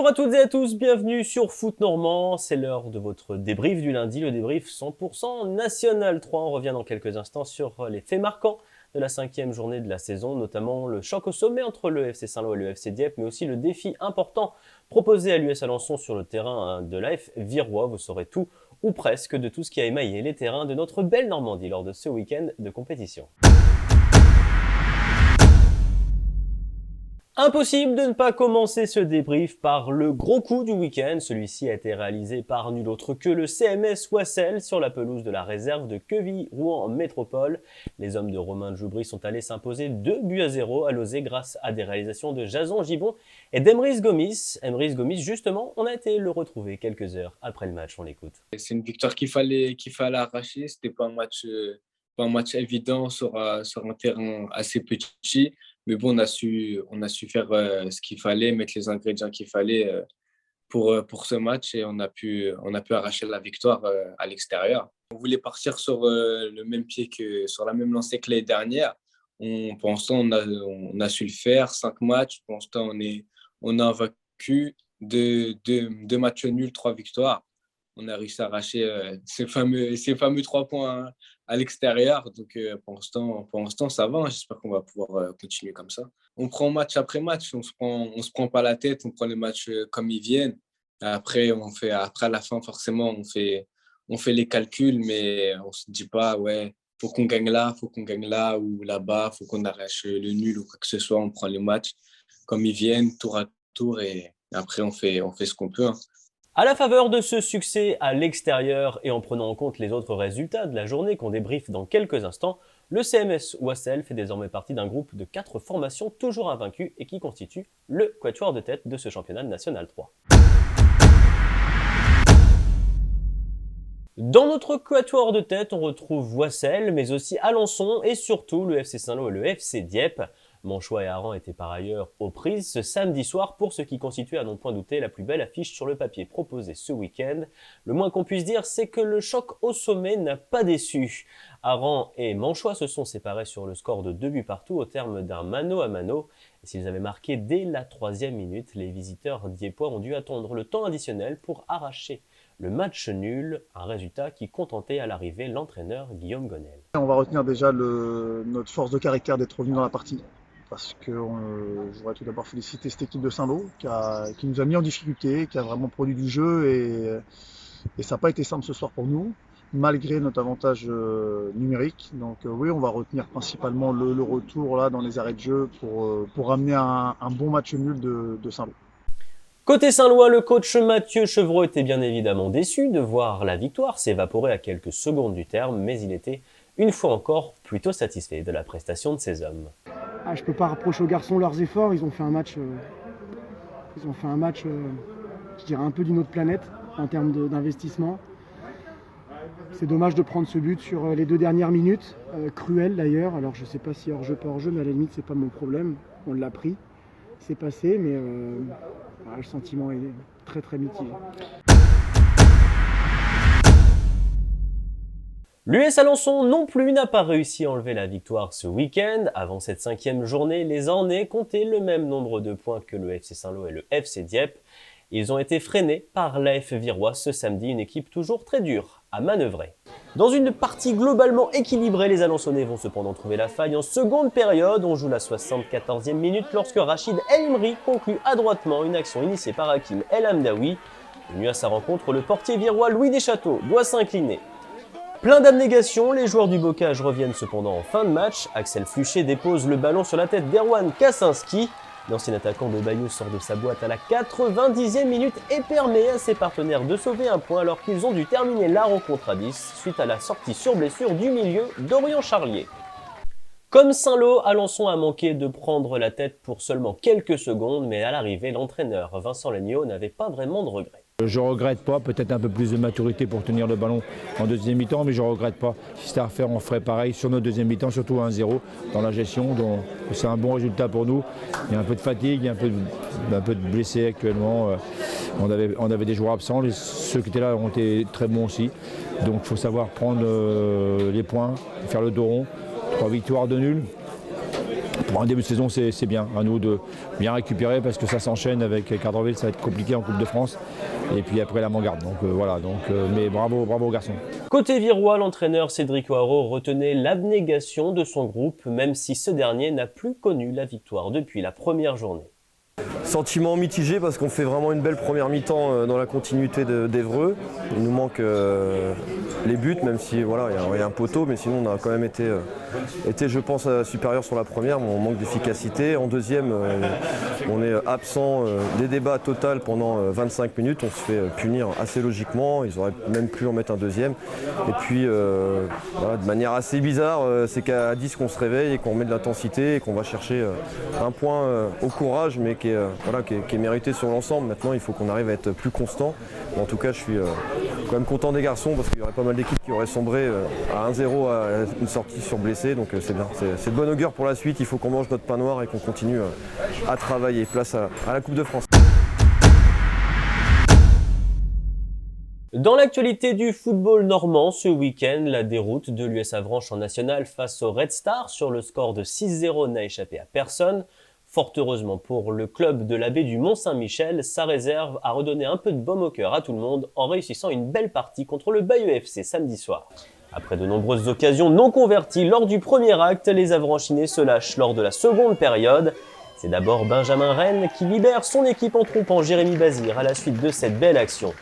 Bonjour à toutes et à tous, bienvenue sur Foot Normand, c'est l'heure de votre débrief du lundi, le débrief 100% National 3. On revient dans quelques instants sur les faits marquants de la 5e journée de la saison, notamment le choc au sommet entre le FC Saint-Lô et le FC Dieppe, mais aussi le défi important proposé à l'US Alençon sur le terrain de l'AF Virois. Vous saurez tout, ou presque, de tout ce qui a émaillé les terrains de notre belle Normandie lors de ce week-end de compétition. Impossible de ne pas commencer ce débrief par le gros coup du week-end. Celui-ci a été réalisé par nul autre que le CMS Wassel sur la pelouse de la réserve de Queville-Rouen Métropole. Les hommes de Romain Djoubry sont allés s'imposer 2-0 à Lozé grâce à des réalisations de Jason Gibon et d'Emrys Gomis. Emrys Gomis, justement, on a été le retrouver quelques heures après le match. On l'écoute. C'est une victoire qu'il fallait arracher. C'était pas un match évident sur un terrain assez petit. Mais bon, on a su faire ce qu'il fallait, mettre les ingrédients qu'il fallait pour ce match et on a pu arracher la victoire à l'extérieur. On voulait partir sur le même pied sur la même lancée que l'année dernière. Pour l'instant, on a su le faire. 5 matchs. Pour l'instant, on a vaincu deux matchs nuls, 3 victoires. On a réussi à arracher ces fameux 3 points à l'extérieur. Donc, pour l'instant, ça va. J'espère qu'on va pouvoir continuer comme ça. On prend match après match. On se prend pas la tête. On prend les matchs comme ils viennent. Après, à la fin, forcément, on fait les calculs, mais on se dit pas, ouais, faut qu'on gagne là ou là-bas, faut qu'on arrache le nul ou quoi que ce soit. On prend les matchs comme ils viennent, tour à tour, et après, on fait ce qu'on peut. À la faveur de ce succès à l'extérieur et en prenant en compte les autres résultats de la journée qu'on débriefe dans quelques instants, le CMS Wassel fait désormais partie d'un groupe de 4 formations toujours invaincues et qui constitue le quatuor de tête de ce championnat de National 3. Dans notre quatuor de tête, on retrouve Wassel, mais aussi Alençon et surtout le FC Saint-Lô et le FC Dieppe. Manchois et Aran étaient par ailleurs aux prises ce samedi soir pour ce qui constituait à non point douter la plus belle affiche sur le papier proposée ce week-end. Le moins qu'on puisse dire, c'est que le choc au sommet n'a pas déçu. Aran et Manchois se sont séparés sur le score de 2 buts partout au terme d'un mano à mano. Et s'ils avaient marqué dès la 3e minute, les visiteurs dieppois ont dû attendre le temps additionnel pour arracher le match nul, un résultat qui contentait à l'arrivée l'entraîneur Guillaume Gonel. On va retenir déjà notre force de caractère d'être revenu dans la partie. Parce que je voudrais tout d'abord féliciter cette équipe de Saint-Lô qui nous a mis en difficulté, qui a vraiment produit du jeu et ça n'a pas été simple ce soir pour nous, malgré notre avantage numérique. Donc oui, on va retenir principalement le retour là dans les arrêts de jeu pour ramener un bon match nul de Saint-Lô. Côté Saint-Lois, le coach Mathieu Chevreau était bien évidemment déçu de voir la victoire s'évaporer à quelques secondes du terme, mais il était une fois encore plutôt satisfait de la prestation de ses hommes. Je ne peux pas reprocher aux garçons leurs efforts, ils ont fait un match, je dirais un peu d'une autre planète en termes d'investissement. C'est dommage de prendre ce but sur les 2 dernières minutes, cruel d'ailleurs. Alors je ne sais pas si hors-jeu, pas hors-jeu, mais à la limite c'est pas mon problème, on l'a pris, c'est passé, mais le sentiment est très très mitigé. L'US Alençon non plus n'a pas réussi à enlever la victoire ce week-end. Avant cette 5e journée, les Ornais comptaient le même nombre de points que le FC Saint-Lô et le FC Dieppe. Ils ont été freinés par l'AF Virois ce samedi, une équipe toujours très dure à manœuvrer. Dans une partie globalement équilibrée, les Alençonnais vont cependant trouver la faille en seconde période. On joue la 74e minute lorsque Rachid El Imri conclut adroitement une action initiée par Hakim El Hamdaoui. Venu à sa rencontre, le portier virois Louis Deschâteaux doit s'incliner. Plein d'abnégation, les joueurs du Bocage reviennent cependant en fin de match. Axel Fluchet dépose le ballon sur la tête d'Erwan Kaczynski. L'ancien attaquant de Bayeux sort de sa boîte à la 90e minute et permet à ses partenaires de sauver un point alors qu'ils ont dû terminer la rencontre à 10 suite à la sortie sur blessure du milieu Dorian Charlier. Comme Saint-Lô, Alençon a manqué de prendre la tête pour seulement quelques secondes, mais à l'arrivée, l'entraîneur Vincent Legnaud n'avait pas vraiment de regrets. Je ne regrette pas, peut-être un peu plus de maturité pour tenir le ballon en deuxième mi-temps, mais je ne regrette pas. Si c'était à refaire, on ferait pareil sur notre deuxième mi-temps, surtout 1-0 dans la gestion. Donc c'est un bon résultat pour nous. Il y a un peu de fatigue, il y a un peu de blessés actuellement. On avait des joueurs absents, ceux qui étaient là ont été très bons aussi. Donc il faut savoir prendre les points, faire le dos rond. 3 victoires, 2 nuls. Pour un début de saison, c'est bien. À nous de bien récupérer parce que ça s'enchaîne avec Cardreville, ça va être compliqué en Coupe de France. Et puis après la Mangarde. Donc voilà, mais bravo aux garçons. Côté virois, l'entraîneur Cédric Hoarau retenait l'abnégation de son groupe, même si ce dernier n'a plus connu la victoire depuis la première journée. Sentiment mitigé parce qu'on fait vraiment une belle première mi-temps dans la continuité d'Évreux. Il nous manque les buts, même si voilà, il y a un poteau, mais sinon on a quand même été je pense, supérieur sur la première, mais on manque d'efficacité. En deuxième, on est absent des débats total pendant 25 minutes. On se fait punir assez logiquement. Ils auraient même pu en mettre un deuxième. Et puis, voilà, de manière assez bizarre, c'est qu'à 10 qu'on se réveille et qu'on met de l'intensité et qu'on va chercher un point au courage, mais qui est mérité sur l'ensemble. Maintenant, il faut qu'on arrive à être plus constant. En tout cas, je suis quand même content des garçons parce qu'il y aurait pas mal d'équipes qui auraient sombré à 1-0 à une sortie sur blessé. Donc c'est bien. C'est de bonne augure pour la suite. Il faut qu'on mange notre pain noir et qu'on continue à travailler. Place à la Coupe de France. Dans l'actualité du football normand, ce week-end, la déroute de l'US Avranches en national face au Red Star sur le score de 6-0 n'a échappé à personne. Fort heureusement pour le club de la baie du Mont-Saint-Michel, sa réserve a redonné un peu de baume au cœur à tout le monde en réussissant une belle partie contre le Bayeux FC samedi soir. Après de nombreuses occasions non converties lors du premier acte, les Avranchinais se lâchent lors de la seconde période. C'est d'abord Benjamin Rennes qui libère son équipe en trompant Jérémy Bazir à la suite de cette belle action.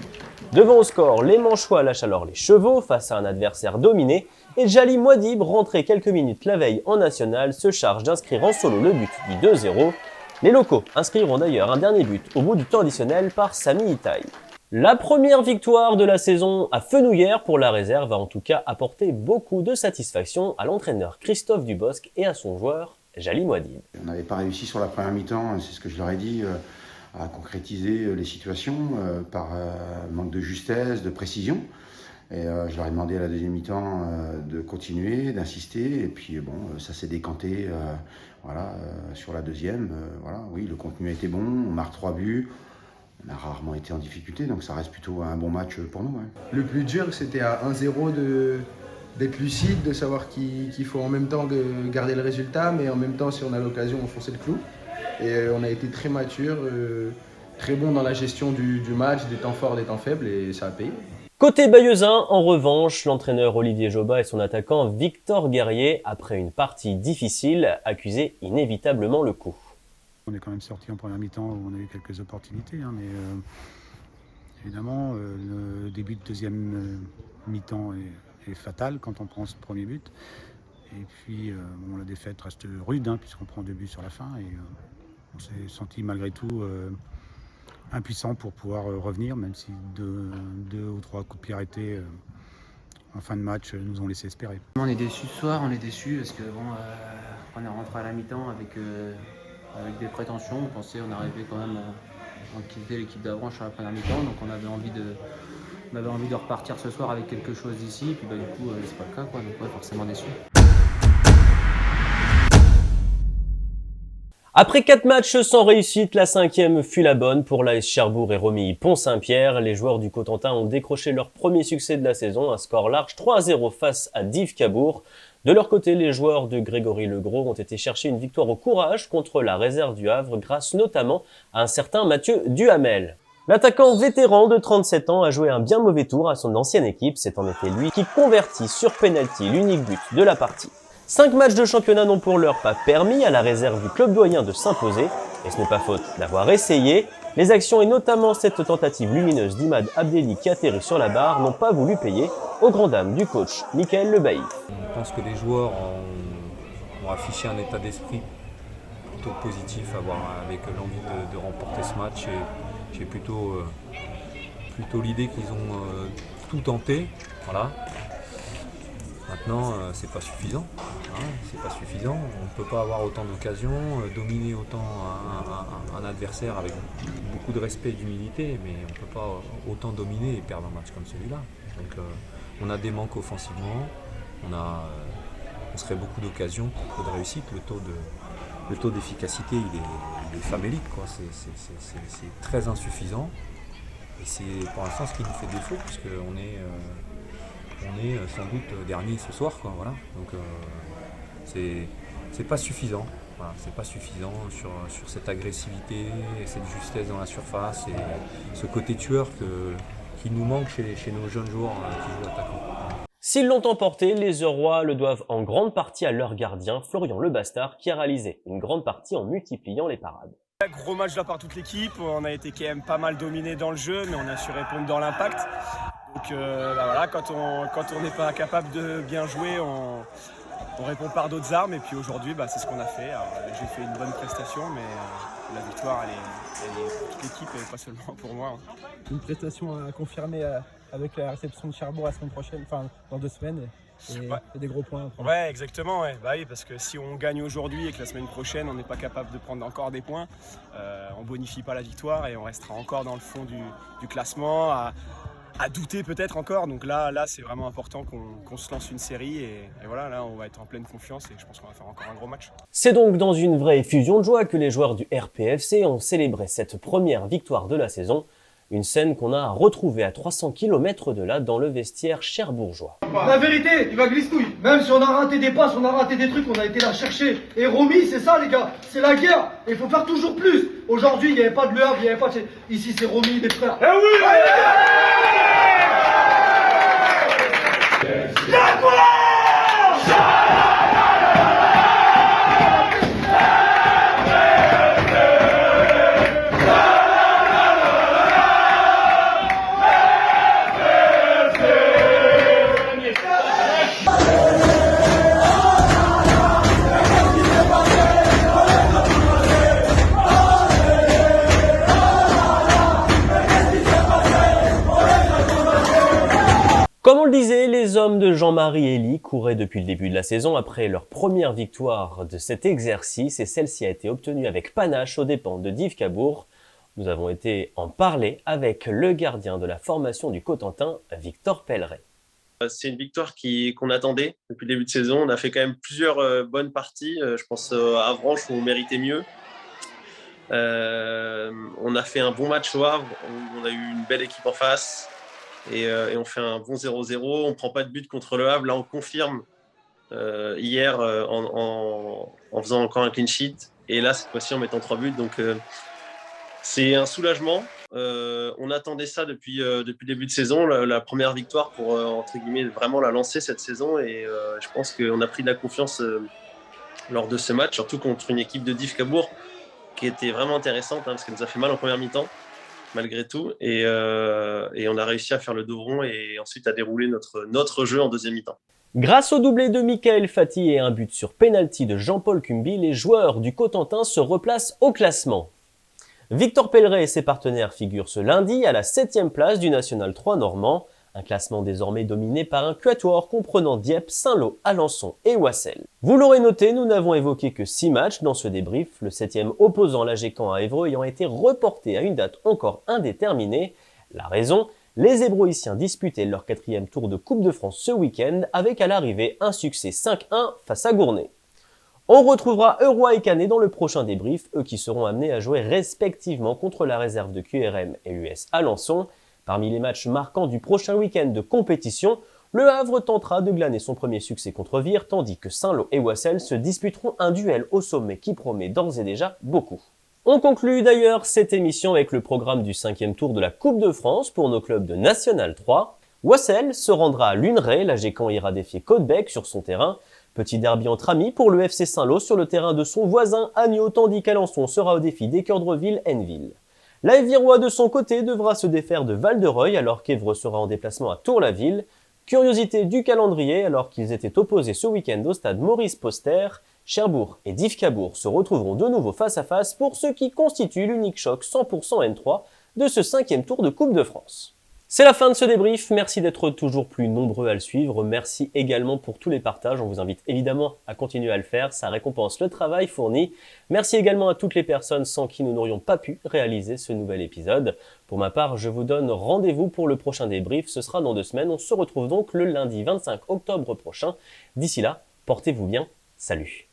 Devant au score, les Manchois lâchent alors les chevaux face à un adversaire dominé et Jali Mouadib, rentré quelques minutes la veille en national, se charge d'inscrire en solo le but du 2-0. Les locaux inscriront d'ailleurs un dernier but au bout du temps additionnel par Sami Itaï. La première victoire de la saison à Fenouillère pour la réserve a en tout cas apporté beaucoup de satisfaction à l'entraîneur Christophe Dubosc et à son joueur Jali Mouadib. On n'avait pas réussi sur la première mi-temps, c'est ce que je leur ai dit, à concrétiser les situations par manque de justesse, de précision. Et je leur ai demandé à la deuxième mi-temps de continuer, d'insister. Et puis bon, ça s'est décanté sur la deuxième. Oui, le contenu a été bon, on marque 3 buts. On a rarement été en difficulté, donc ça reste plutôt un bon match pour nous. Ouais. Le plus dur, c'était à 1-0 d'être lucide, de savoir qu'il faut en même temps garder le résultat, mais en même temps, si on a l'occasion, enfoncer le clou. Et on a été très mature, très bon dans la gestion du match, des temps forts, des temps faibles, et ça a payé. Côté bayeuxin, en revanche, l'entraîneur Olivier Jobat et son attaquant Victor Guerrier, après une partie difficile, accusaient inévitablement le coup. On est quand même sorti en première mi-temps où on a eu quelques opportunités, mais évidemment, le début de deuxième mi-temps est fatal quand on prend ce premier but. Et puis, la défaite reste rude puisqu'on prend 2 buts sur la fin. Et on s'est senti malgré tout impuissant pour pouvoir revenir, même si 2 ou 3 coups de pied arrêtés en fin de match nous ont laissé espérer. On est déçus ce soir, on est déçus parce que on est rentré à la mi-temps avec des prétentions. On pensait on arrivait quand même à quitter l'équipe d'Avranches à la première mi-temps, donc on avait envie de repartir ce soir avec quelque chose d'ici. Puis du coup c'est pas le cas, donc forcément déçus. Après 4 matchs sans réussite, la 5e fut la bonne pour l'AS Cherbourg et Romilly Pont-Saint-Pierre. Les joueurs du Cotentin ont décroché leur premier succès de la saison, un score large 3-0 face à Dives Cabourg. De leur côté, les joueurs de Grégory Legros ont été chercher une victoire au courage contre la réserve du Havre grâce notamment à un certain Mathieu Duhamel. L'attaquant vétéran de 37 ans a joué un bien mauvais tour à son ancienne équipe. C'est en effet lui qui convertit sur penalty l'unique but de la partie. 5 matchs de championnat n'ont pour l'heure pas permis à la réserve du club doyen de s'imposer. Et ce n'est pas faute d'avoir essayé. Les actions et notamment cette tentative lumineuse d'Imad Abdelli qui atterrit sur la barre n'ont pas voulu payer aux grandes dames du coach Michael Lebailly. Je pense que les joueurs ont affiché un état d'esprit plutôt positif avec l'envie de remporter ce match. Et j'ai plutôt l'idée qu'ils ont tout tenté. Voilà. Maintenant, c'est pas suffisant. C'est pas suffisant. On ne peut pas avoir autant d'occasions, dominer autant un adversaire avec beaucoup de respect et d'humilité, mais on ne peut pas autant dominer et perdre un match comme celui-là. Donc, on a des manques offensivement, on serait beaucoup d'occasions, peu de réussite. Le taux d'efficacité, il est famélique, quoi. C'est très insuffisant. Et c'est pour l'instant ce qui nous fait défaut, puisqu'on est sans doute dernier ce soir, quoi, voilà. Donc c'est pas suffisant. voilà, c'est pas suffisant sur cette agressivité et cette justesse dans la surface et ce côté tueur qui nous manque chez nos jeunes joueurs qui jouent attaquants. S'ils l'ont emporté, les Eurois le doivent en grande partie à leur gardien, Florian Lebastard, qui a réalisé une grande partie en multipliant les parades. Gros match de la part de toute l'équipe, on a été quand même pas mal dominé dans le jeu, mais on a su répondre dans l'impact. Donc voilà, quand on n'est pas capable de bien jouer, on répond par d'autres armes. Et puis aujourd'hui, c'est ce qu'on a fait. J'ai fait une bonne prestation, mais la victoire, elle est pour toute l'équipe et pas seulement pour moi. Une prestation à confirmer avec la réception de Cherbourg la semaine prochaine, enfin dans 2 semaines. Et des gros points. Ouais, exactement. Ouais. Oui, parce que si on gagne aujourd'hui et que la semaine prochaine, on n'est pas capable de prendre encore des points, on bonifie pas la victoire et on restera encore dans le fond du classement, à douter peut-être encore. Donc là c'est vraiment important qu'on se lance une série et voilà, là on va être en pleine confiance et je pense qu'on va faire encore un gros match. C'est donc dans une vraie effusion de joie que les joueurs du RPFC ont célébré cette première victoire de la saison. Une scène qu'on a retrouvée à 300 km de là dans le vestiaire cherbourgeois. La vérité, il va glisse-couille. Même si on a raté des passes, on a raté des trucs, on a été là chercher. Et Romy, c'est ça les gars, c'est la guerre. Et il faut faire toujours plus. Aujourd'hui, il n'y avait pas de Le Havre, il n'y avait pas de... Ici, c'est Romy, les frères. Eh oui, la colère. Comme on le disait, les hommes de Jean-Marie Elie couraient depuis le début de la saison après leur première victoire de cet exercice et celle-ci a été obtenue avec panache aux dépens de Div Cabourg. Nous avons été en parler avec le gardien de la formation du Cotentin, Victor Pelleret. C'est une victoire qu'on attendait depuis le début de saison. On a fait quand même plusieurs bonnes parties. Je pense à Avranches où on méritait mieux. On a fait un bon match au Havre. On a eu une belle équipe en face. Et on fait un bon 0-0. On ne prend pas de but contre le Havre. Là, on confirme hier en faisant encore un clean sheet. Et là, cette fois-ci, en mettant 3 buts. Donc, c'est un soulagement. On attendait ça depuis le début de saison, la première victoire pour, entre guillemets, vraiment la lancer cette saison. Et je pense qu'on a pris de la confiance lors de ce match, surtout contre une équipe de Div Cabourg qui était vraiment intéressante, parce qu'elle nous a fait mal en première mi-temps. Malgré tout, et on a réussi à faire le dos rond et ensuite à dérouler notre jeu en deuxième mi-temps. Grâce au doublé de Michael Fati et un but sur penalty de Jean-Paul Cumby, les joueurs du Cotentin se replacent au classement. Victor Pelleret et ses partenaires figurent ce lundi à la 7e place du National 3 normand, un classement désormais dominé par un quatuor comprenant Dieppe, Saint-Lô, Alençon et Oissel. Vous l'aurez noté, nous n'avons évoqué que 6 matchs dans ce débrief, le 7e opposant l'AGCAN à Évreux ayant été reporté à une date encore indéterminée. La raison, les Ébroïciens disputaient leur 4e tour de Coupe de France ce week-end avec à l'arrivée un succès 5-1 face à Gournay. On retrouvera Eurois et Canet dans le prochain débrief, eux qui seront amenés à jouer respectivement contre la réserve de QRM et l'US Alençon. Parmi les matchs marquants du prochain week-end de compétition, le Havre tentera de glaner son premier succès contre Vire, tandis que Saint-Lô et Oissel se disputeront un duel au sommet qui promet d'ores et déjà beaucoup. On conclut d'ailleurs cette émission avec le programme du 5e tour de la Coupe de France pour nos clubs de National 3. Oissel se rendra à Luneray, l'AGCAN ira défier Caudebec sur son terrain. Petit derby entre amis pour le FC Saint-Lô sur le terrain de son voisin Agneau, tandis qu'Alençon sera au défi d'Équeurdreville-Henneville. La Virois de son côté devra se défaire de Val-de-Reuil alors qu'Évreux sera en déplacement à Tour-la-Ville. Curiosité du calendrier, alors qu'ils étaient opposés ce week-end au stade Maurice Poster, Cherbourg et Div Cabourg se retrouveront de nouveau face à face pour ce qui constitue l'unique choc 100% N3 de ce 5e tour de Coupe de France. C'est la fin de ce débrief, merci d'être toujours plus nombreux à le suivre, merci également pour tous les partages, on vous invite évidemment à continuer à le faire, ça récompense le travail fourni. Merci également à toutes les personnes sans qui nous n'aurions pas pu réaliser ce nouvel épisode. Pour ma part, je vous donne rendez-vous pour le prochain débrief, ce sera dans 2 semaines, on se retrouve donc le lundi 25 octobre prochain. D'ici là, portez-vous bien, salut.